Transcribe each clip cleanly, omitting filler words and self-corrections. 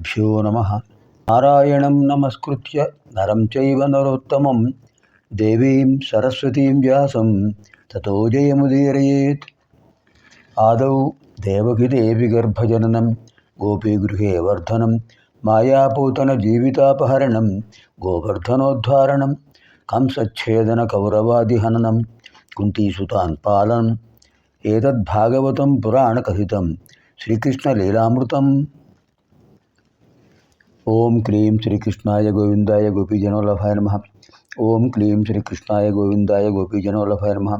శ్రీగురుభ్యో నమః. నారాయణం నమస్కృత్య నరం చైవ నరోత్తమం దేవీం సరస్వతీం వ్యాసం తతో జయముదీరయేత్. ఆదౌ దేవకీదేవి గర్భజననం గోపీగృహే వర్ధనం మాయాపూతన జీవితాపహరణం గోవర్ధనోద్ధారణం కంసచ్ఛేదన కౌరవాదిహననం కుంతీసుతాన్ పాలనం ఏతద్భాగవతం పురాణకథితం శ్రీకృష్ణలీలామృతం. ఓం క్లీం శ్రీకృష్ణాయ గోవిందాయ గోపీజనోల్లభాయ నమః. ఓం క్లీం శ్రీకృష్ణాయ గోవిందాయ గోపీజనోల్లభాయ నమః.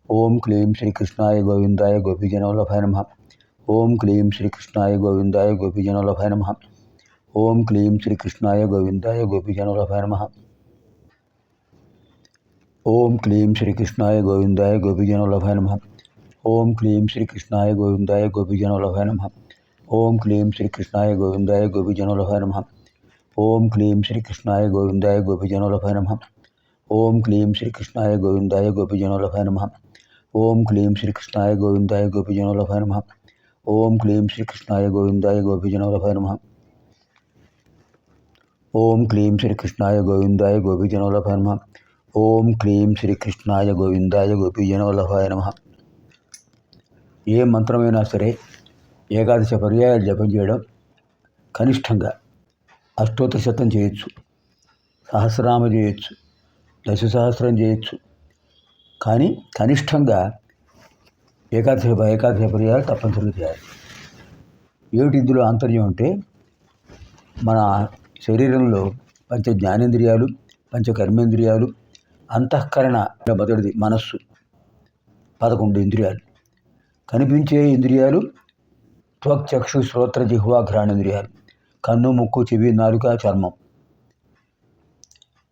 ఓం క్లీం శ్రీకృష్ణాయ గోవిందాయ గోపీజనోల్లభాయ నమః. ఓం క్లీం శ్రీకృష్ణాయ గోవిందాయ గోపీజనోల్లభాయ నమః. ఓం క్లీం శ్రీకృష్ణాయ గోవిందాయ గోపీజనోల్లభాయ నమః. ఓం క్లీం శ్రీకృష్ణాయ గోవిందాయ గోపీజనోల్లభాయ నమః. ఓం క్లీం శ్రీకృష్ణాయ గోవిందాయ గోపీజనోల్లభాయ నమః. ఓం క్లీం శ్రీకృష్ణాయ గోవిందాయ గోపీజనోల్లభాయ నమః. ఓం క్లీం శ్రీకృష్ణాయ గోవిందాయ గోపీజనోల్లభాయ నమః. ఓం క్లీం శ్రీకృష్ణాయ గోవిందాయ గోపీజనోల్లభాయ నమః. ఓం క్లీం శ్రీకృష్ణాయ గోవిందాయ గోపీజనోల్లభాయ నమః. ఓం క్లీం శ్రీకృష్ణాయ గోవిందాయ గోపీజనోల్లభాయ నమః. ఓం క్లీం శ్రీకృష్ణాయ గోవిందాయ గోపీజనోల్లభాయ నమః. ఓం క్లీం శ్రీకృష్ణాయ గోవిందాయ గోపీజనోల్లభాయ నమః. ఏ మంత్రమైనా సరే ఏకాదశ పర్యాయాలు జపం చేయడం, కనిష్టంగా అష్టోత్తర శతం చేయొచ్చు, సహస్రనామ చేయొచ్చు, దశసహస్రం చేయొచ్చు. కానీ కనిష్టంగా ఏకాదశ పర్యాయాలు తప్పనిసరిగా చేయాలి. ఏమిటి ఇందులో ఆంతర్యం అంటే, మన శరీరంలో పంచ జ్ఞానేంద్రియాలు, పంచ కర్మేంద్రియాలు, అంతఃకరణ మొదటిది మనస్సు, 11 ఇంద్రియాలు. కనిపించే ఇంద్రియాలు త్వక్ చక్షు శ్రోత్ర జిహ్వా ఘ్రాణేంద్రియాలు, కన్ను ముక్కు చెవి నాలుక చర్మం.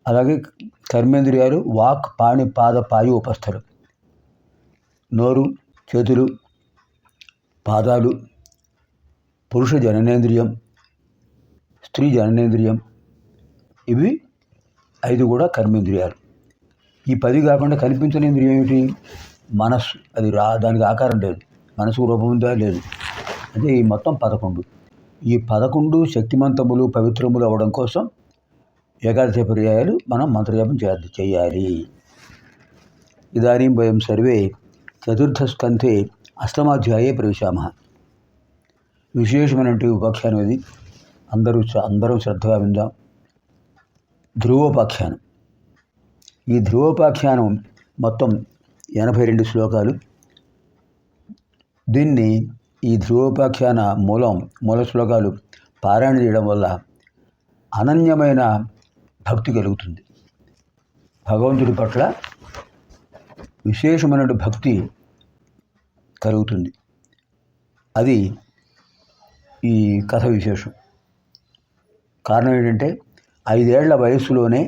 అలాగే కర్మేంద్రియాలు వాక్ పాణి పాద పాయు ఉపస్థలు, నోరు, చేతులు, పాదాలు, పురుష జననేంద్రియం, స్త్రీ జననేంద్రియం. ఇవి 5 కూడా కర్మేంద్రియాలు. ఈ 10 కాకుండా కనిపించని ఇంద్రియం ఏమిటి? మనస్సు. అది దానికి ఆకారం లేదు, మనసుకు రూపం ఉందా? లేదు. అంటే ఈ మొత్తం 11. ఈ 11 శక్తిమంతములు పవిత్రములు అవ్వడం కోసం ఏకాదశ పర్యాయాలు మనం మంత్రజపం చేయాలి. ఇదానీం వయం సర్వే చతుర్థస్కంధే అష్టమాధ్యాయే ప్రవిశామః. విశేషమైనటువంటి ఉపాఖ్యానం ఇది. అందరం శ్రద్ధగా విందాం. ధ్రువోపాఖ్యానం. ఈ ధ్రువోపాఖ్యానం మొత్తం 82 శ్లోకాలు. దీన్ని ఈ ధ్రువోపాఖ్యాన మూల శ్లోకాలు పారాయణ చేయడం వల్ల అనన్యమైన భక్తి కలుగుతుంది. భగవంతుడి పట్ల విశేషమైన భక్తి కలుగుతుంది. అది ఈ కథ విశేషం. కారణం ఏంటంటే, 5 ఏళ్ల వయస్సులోనే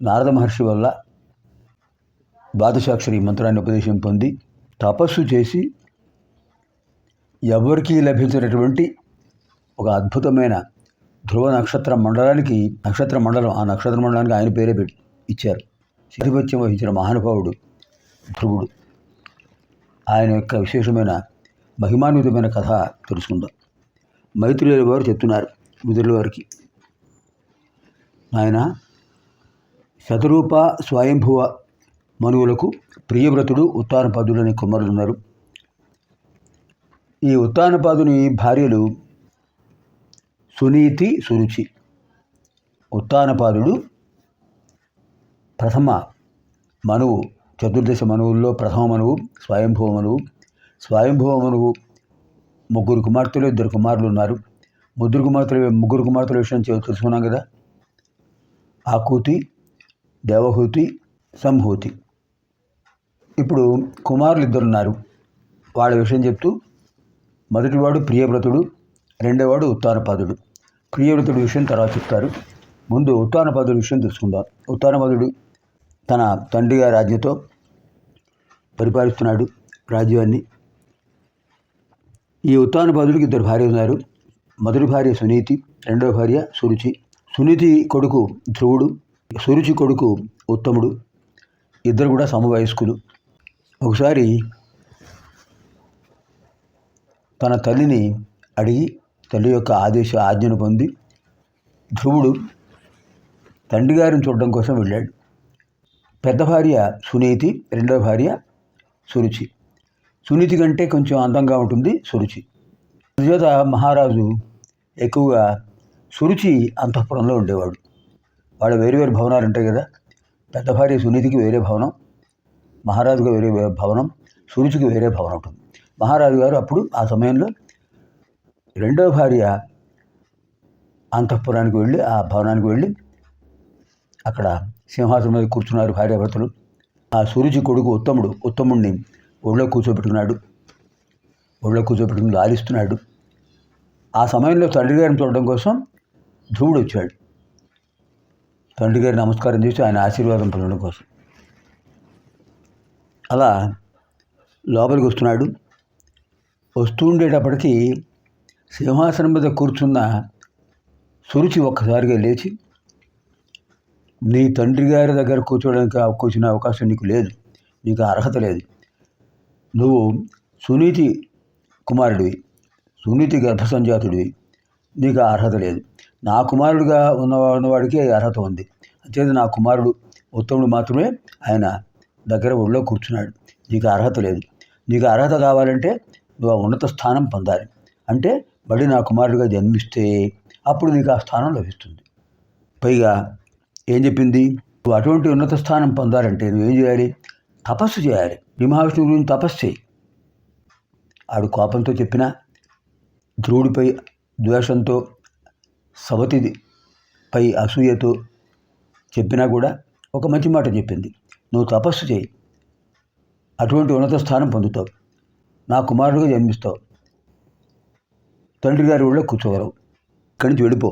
నారద మహర్షి వల్ల ద్వాదశాక్షరి మంత్రాన్ని ఉపదేశం పొంది తపస్సు చేసి ఎవరికీ లభించినటువంటి ఒక అద్భుతమైన ధ్రువ నక్షత్ర మండలానికి ఆ నక్షత్ర మండలానికి ఆయన పేరే ఇచ్చారు. ఆధిపత్యం వహించిన మహానుభావుడు ధ్రువుడు. ఆయన యొక్క విశేషమైన మహిమాన్వితమైన కథ తెలుసుకుందాం. మైత్రేయుల వారు చెప్తున్నారు విదురుల వారికి, ఆయన శతరూప స్వయంభువ మనువులకు ప్రియవ్రతుడు ఉత్తానపాదుడు అనే కుమారులు ఉన్నారు. ఈ ఉత్తానపాదుని భార్యలు సునీతి, సురుచి. ఉత్తానపాదుడు ప్రథమ మనువు, చతుర్దశ మనువుల్లో ప్రథమ మనువు స్వయంభువ మనువు. స్వయంభువ మనువు 3 కుమార్తెలు, 2 కుమారులు ఉన్నారు. ముగ్గురు కుమార్తెల విషయం తెలుసుకున్నాం కదా. ఆకూతి, దేవహూతి, సంహూతి. ఇప్పుడు కుమారులు 2 ఉన్నారు. వాళ్ళ విషయం చెప్తూ, మొదటివాడు ప్రియవ్రతుడు, రెండోవాడు ఉత్తానపాదుడు. ప్రియవ్రతుడి విషయం తర్వాత చెప్తారు. ముందు ఉత్తానపాదుడి విషయం తెలుసుకుందాం. ఉత్తానపాదుడు తన తండ్రి గారి ఆజ్ఞతో పరిపాలిస్తున్నాడు రాజ్యాన్ని. ఈ ఉత్తానపాదుడికి 2 భార్యలు ఉన్నారు. మొదటి భార్య సునీతి, రెండవ భార్య సురుచి. సునీతి కొడుకు ధ్రువుడు, సురుచి కొడుకు ఉత్తముడు. ఇద్దరు కూడా సమవయస్కులు. ఒకసారి తన తల్లిని అడిగి తల్లి యొక్క ఆజ్ఞను పొంది ధ్రువుడు తండ్రి గారిని చూడడం కోసం వెళ్ళాడు. పెద్ద భార్య సునీతి, రెండవ భార్య సురుచి. సునీతి కంటే కొంచెం అందంగా ఉంటుంది సురుచి. అందుచేత మహారాజు ఎక్కువగా సురుచి అంతఃపురంలో ఉండేవాడు. వాళ్ళ వేరు వేరు భవనాలు ఉంటాయి కదా. పెద్ద భార్య సునీతికి వేరే భవనం, మహారాజుగా వేరే భవనం, సురుచికి వేరే భవనం ఉంటుంది. మహారాజు గారు అప్పుడు ఆ సమయంలో రెండవ భార్య అంతఃపురానికి వెళ్ళి, ఆ భవనానికి వెళ్ళి అక్కడ సింహాసనం మీద కూర్చున్నారు భార్యాభర్తలు. ఆ సురుచి కొడుకు ఉత్తముడిని ఒళ్ళో కూర్చోబెట్టుకుని లాలిస్తున్నాడు. ఆ సమయంలో తండ్రి గారిని చూడడం కోసం ధ్రువుడు వచ్చాడు. తండ్రి గారి నమస్కారం చేసి ఆయన ఆశీర్వాదం పొందడం కోసం అలా లోపలికి వస్తున్నాడు. వస్తూ ఉండేటప్పటికీ సింహాసనం మీద కూర్చున్న సురుచి ఒక్కసారిగా లేచి, నీ తండ్రి గారి దగ్గర కూర్చునే అవకాశం నీకు లేదు, నీకు అర్హత లేదు. నువ్వు సునీతి కుమారుడివి, సునీతి గర్భసంజాతుడివి, నీకు అర్హత లేదు. నా కుమారుడిగా ఉన్నవాడికి అర్హత ఉంది. అంతేది నా కుమారుడు ఉత్తముడు మాత్రమే ఆయన దగ్గర ఒళ్ళో కూర్చున్నాడు. నీకు అర్హత లేదు. నీకు అర్హత కావాలంటే నువ్వు ఆ ఉన్నత స్థానం పొందాలి. అంటే మళ్ళీ నా కుమారుడిగా జన్మిస్తే అప్పుడు నీకు ఆ స్థానం లభిస్తుంది. పైగా ఏం చెప్పింది? నువ్వు అటువంటి ఉన్నత స్థానం పొందాలంటే నువ్వేం చేయాలి? తపస్సు చేయాలి. మహావిష్ణువు గురించి తపస్సు చేయి. ఆడు కోపంతో చెప్పినా, ధ్రువుడిపై ద్వేషంతో, సవతిపై అసూయతో చెప్పినా కూడా ఒక మంచి మాట చెప్పింది. నువ్వు తపస్సు చేయి, అటువంటి ఉన్నత స్థానం పొందుతావు, నా కుమారుడిగా జన్మిస్తావు, తండ్రి గారి ఊళ్ళో కూర్చోగలవు, ఇక్కడి నుంచి వెళ్ళిపో,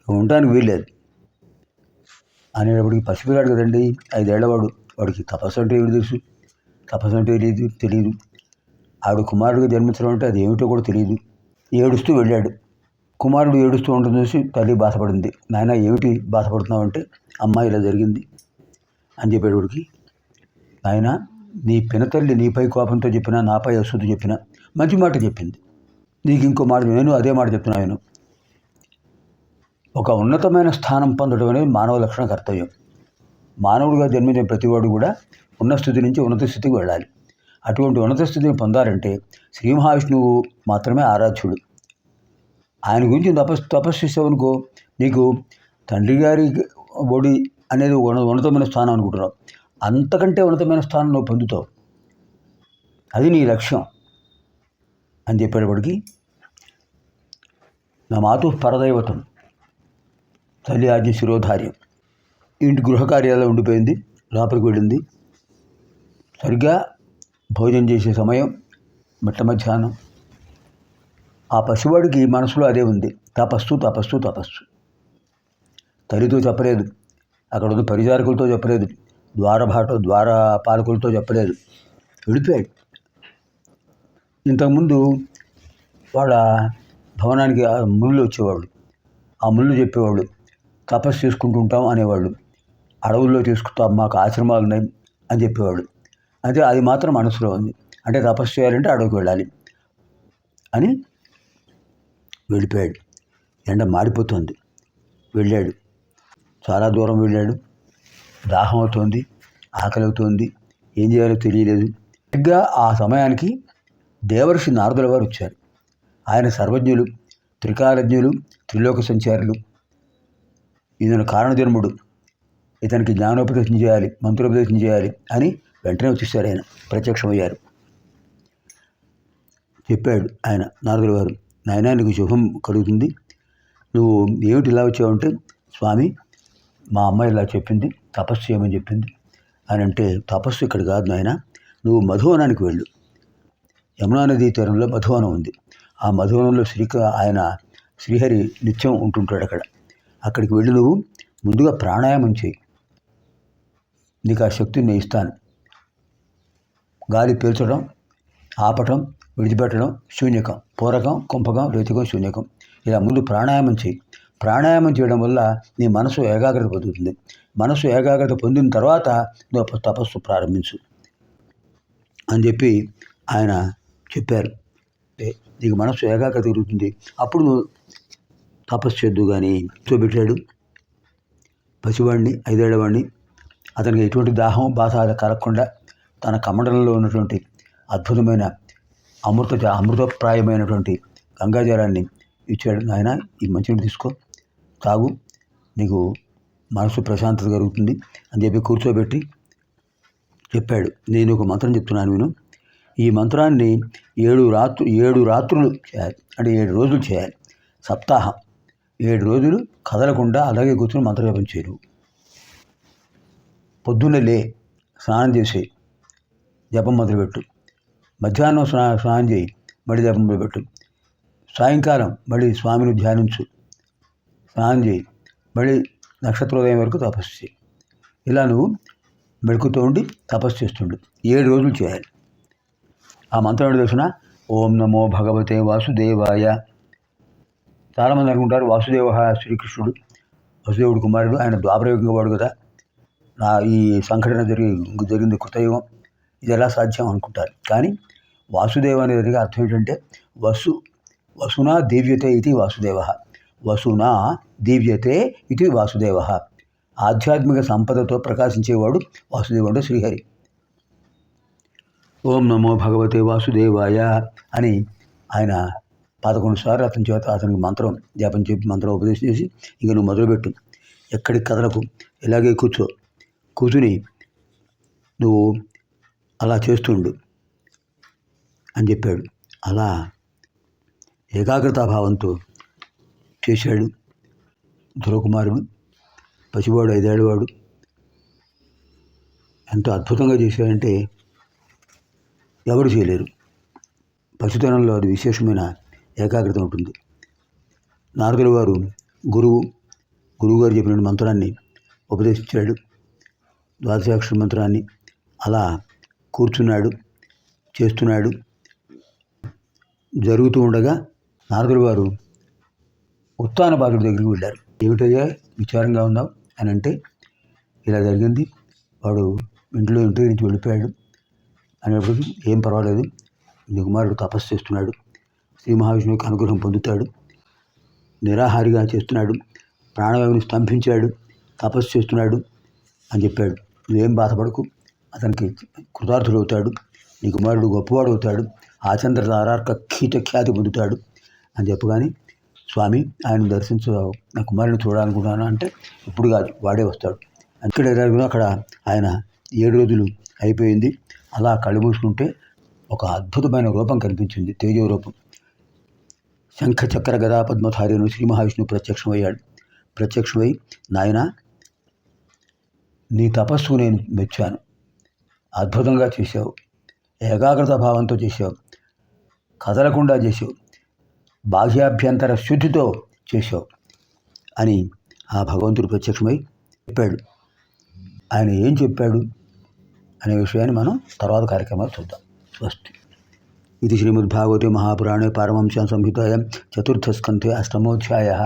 ఉండటానికి వీల్లేదు అనేటప్పటికి పసిపిల్లాడు కదండి, 5 ఏళ్లవాడు. వాడికి తపస్సు అంటే ఏమిటి తెలుసు? తపస్సు అంటే తెలియదు. ఆవిడ కుమారుడిగా జన్మించడం అంటే అది ఏమిటో కూడా తెలియదు. ఏడుస్తూ వెళ్ళాడు. కుమారుడు ఏడుస్తూ ఉంటుంది చూసి తల్లి బాధపడింది. నాయన ఏమిటి బాధపడుతున్నావు అంటే, అమ్మ ఇలా జరిగింది అని చెప్పేటోడికి, నాయన నీ పినతల్లి నీపై కోపంతో చెప్పినా, నాపై అసూతో చెప్పినా మంచి మాట చెప్పింది. నీకు ఇంకో మాట, నేను అదే మాట చెప్తున్నాను. ఒక ఉన్నతమైన స్థానం పొందడం అనేది మానవ లక్షణ కర్తవ్యం. మానవుడిగా జన్మించిన ప్రతివాడు కూడా ఉన్న స్థితి నుంచి ఉన్నత స్థితికి వెళ్ళాలి. అటువంటి ఉన్నత స్థితిని పొందాలంటే శ్రీ మహావిష్ణువు మాత్రమే ఆరాధ్యుడు. ఆయన గురించి తపస్సు చేసావనుకో, నీకు తండ్రి గారి ఒడి అనేది ఉన్నతమైన స్థానం అనుకుంటున్నావు. అంతకంటే ఉన్నతమైన స్థానం నువ్వు పొందుతావు. అది నీ లక్ష్యం అని చెప్పేటప్పటికి, నా మాతు పరదైవతం, తల్లి ఆజ్ఞ శిరోధార్యం. ఇంటి గృహకార్యాల్లో ఉండిపోయింది. లోపలికి వెళ్ళింది. సరిగ్గా భోజనం చేసే సమయం, మిట్ట మధ్యాహ్నం. ఆ పసివాడికి మనసులో అదే ఉంది, తపస్సు తపస్సు తపస్సు. తల్లితో చెప్పలేదు, అక్కడ ఉన్న పరిచారకులతో చెప్పలేదు, ద్వారపాలకులతో చెప్పలేదు, వెళ్ళిపోయాడు. ఇంతకుముందు వాళ్ళ భవనానికి ముళ్ళు వచ్చేవాళ్ళు, ఆ ముళ్ళు చెప్పేవాళ్ళు, తపస్సు చేసుకుంటూ ఉంటాం అనేవాళ్ళు. అడవుల్లో చేసుకుంటాం, మాకు ఆశ్రమాలు ఉన్నాయి అని చెప్పేవాళ్ళు. అయితే అది మాత్రం మనసులో ఉంది. అంటే తపస్సు చేయాలంటే అడవికి వెళ్ళాలి అని వెళ్ళిపోయాడు. ఎండ మాడిపోతుంది. వెళ్ళాడు, చాలా దూరం వెళ్ళాడు. దాహం అవుతోంది, ఆకలి అవుతోంది, ఏం చేయాలో తెలియలేదు. సరిగ్గా ఆ సమయానికి దేవర్షి నారదుల వారు వచ్చారు. ఆయన సర్వజ్ఞులు, త్రికాలజ్ఞులు, త్రిలోక సంచారులు. ఇతను కారణజన్ముడు, ఇతనికి జ్ఞానోపదేశం చేయాలి, మంత్రోపదేశం చేయాలి అని వెంటనే వచ్చేసారు. ఆయన ప్రత్యక్షమయ్యారు. చెప్పాడు ఆయన నారదుల వారు, నాయనా నీకు శుభం కలుగుతుంది, నువ్వు ఏమిటి ఇలా వచ్చావంటే, స్వామి మా అమ్మాయి ఇలా చెప్పింది, తపస్సు చేయమని చెప్పింది అని అంటే, తపస్సు ఇక్కడ కాదు నాయన, నువ్వు మధువనానికి వెళ్ళు. యమునా నదీ తీరంలో మధువనం ఉంది. ఆ మధువనంలో ఆయన శ్రీహరి నిత్యం ఉంటుంటాడు అక్కడ. అక్కడికి వెళ్ళి నువ్వు ముందుగా ప్రాణాయామం చేయి, నీకు ఆ శక్తిని నేను ఇస్తాను. గాలి పీల్చడం, ఆపటం, విడిచిపెట్టడం, శూన్యకం, పూరకం, కుంభకం, రేతికం, శూన్యకం, ఇలా ముందు ప్రాణాయామం చేయి. ప్రాణాయామం చేయడం వల్ల నీ మనసు ఏకాగ్రత పొందుతుంది. మనసు ఏకాగ్రత పొందిన తర్వాత నువ్వు తపస్సు ప్రారంభించు అని చెప్పి ఆయన చెప్పారు. నీకు మనస్సు ఏకాగ్రత తిరుగుతుంది. అప్పుడు నువ్వు తపస్సు చేద్దు కానీ కూర్చోబెట్టాడు పసివాడిని, 5 ఏళ్ల వాడిని. అతనికి ఎటువంటి దాహం బాధ కలగకుండా తన కమండలంలో ఉన్నటువంటి అద్భుతమైన అమృతప్రాయమైనటువంటి గంగాజలాన్ని ఇచ్చాడు. నాయన, ఈ మంచినీళ్ళు తీసుకో, తాగు, నీకు మనసు ప్రశాంతత కలుగుతుంది అని చెప్పి కూర్చోబెట్టి చెప్పాడు. నేను ఒక మంత్రం చెప్తున్నాను విను. ఈ మంత్రాన్ని 7 రాత్రులు చేయాలి, అంటే 7 రోజులు చేయాలి. సప్తాహం 7 రోజులు కదలకుండా అలాగే కూర్చొని మంత్రజపం చేయరు. పొద్దున్నే లే, స్నానం చేసి జపం మొదలుపెట్టు. మధ్యాహ్నం స్నానం చేయి, మళ్ళీ జపం మొదలుపెట్టు. సాయంకాలం మళ్ళీ స్వామిని ధ్యానించు, స్నానం చేయి, మళ్ళీ నక్షత్రోదయం వరకు తపస్సు చేయి. ఇలా నువ్వు మెళుకుతూ ఉండి తపస్సు చేస్తుండు. 7 రోజులు చేయాలి. ఆ మంత్రం ఏంటో తెలిసిన? ఓం నమో భగవతే వాసుదేవాయ. చాలామంది అనుకుంటారు వాసుదేవ శ్రీకృష్ణుడు, వసుదేవుడు కుమారుడు, ఆయన ద్వాపరయుగంగా వాడు కదా, ఈ సంఘటన జరిగింది కృతయుగం, ఇది ఎలా సాధ్యం అనుకుంటారు. కానీ వాసుదేవ అనేది అర్థం ఏంటంటే వసునా దీవ్యతే ఇది వాసుదేవ, వసునా దీవ్యతే ఇది వాసుదేవ. ఆధ్యాత్మిక సంపదతో ప్రకాశించేవాడు వాసుదేవుడు శ్రీహరి. ఓం నమో భగవతే వాసుదేవాయ అని ఆయన 11 సార్లు అతని చేత అతనికి మంత్రం జపం చెప్పి మంత్రం ఉపదేశం చేసి, ఇంక నువ్వు మొదలుపెట్టు, ఎక్కడికి కదలకు, ఇలాగే కూర్చుని నువ్వు అలా చేస్తుండు అని చెప్పాడు. అలా ఏకాగ్రతాభావంతో చేశాడు ధ్రువకుమారుడు. పసివాడు, 5 ఏళ్ల వాడు. ఎంతో అద్భుతంగా చేశాడంటే ఎవరు చేయలేరు. పసితనంలో అది విశేషమైన ఏకాగ్రత ఉంటుంది. నారదుల వారు గురువుగారు చెప్పిన మంత్రాన్ని ఉపదేశించాడు, ద్వాదశాక్షర మంత్రాన్ని. అలా కూర్చున్నాడు, చేస్తున్నాడు. జరుగుతూ ఉండగా నారదుల వారు ఉత్తానపాదుడి దగ్గరికి వెళ్ళారు. ఏమిటయ్యా విచారంగా ఉన్నావు అని అంటే, ఇలా జరిగింది, వాడు ఇంటి నుంచి వెళ్ళిపోయాడు అనేప్పటికీ, ఏం పర్వాలేదు, నీ కుమారుడు తపస్సు చేస్తున్నాడు, శ్రీ మహావిష్ణువుకి అనుగ్రహం పొందుతాడు, నిరాహారిగా చేస్తున్నాడు, ప్రాణవాయువుని స్తంభించాడు, తపస్సు చేస్తున్నాడు అని చెప్పాడు. నువ్వేం బాధపడకు, అతనికి కృతార్థుడవుతాడు, నీ కుమారుడు గొప్పవాడు అవుతాడు, ఆచంద్ర తారార్క ఖ్యాతి పొందుతాడు అని చెప్పగానే, స్వామి ఆయన దర్శించ, నా కుమారుని చూడాలనుకుంటున్నాను అంటే, ఇప్పుడు కాదు, వాడే వస్తాడు. అక్కడ ఆయన 7 రోజులు అయిపోయింది. అలా కళ్ళు మూసుకుంటే ఒక అద్భుతమైన రూపం కనిపించింది, తేజో రూపం. శంఖ చక్ర గదా పద్మధారిను శ్రీ మహావిష్ణువు ప్రత్యక్షమై, నాయన, నీ తపస్సు నేను మెచ్చాను, అద్భుతంగా చేశావు, ఏకాగ్రత భావంతో చేశావు, కదలకుండా చేశావు, బాహ్యాభ్యంతర శుద్ధితో చేశావు అని ఆ భగవంతుడు ప్రత్యక్షమై చెప్పాడు. ఆయన ఏం చెప్పాడు అనే విషయాన్ని మనం తర్వాత కార్యక్రమాలు చూద్దాం. స్వస్తి. ఇది శ్రీమద్భాగవతే మహాపురాణే పారమహంస్యాం సంహితాయాం 4th స్కంధే 8మోऽధ్యాయः.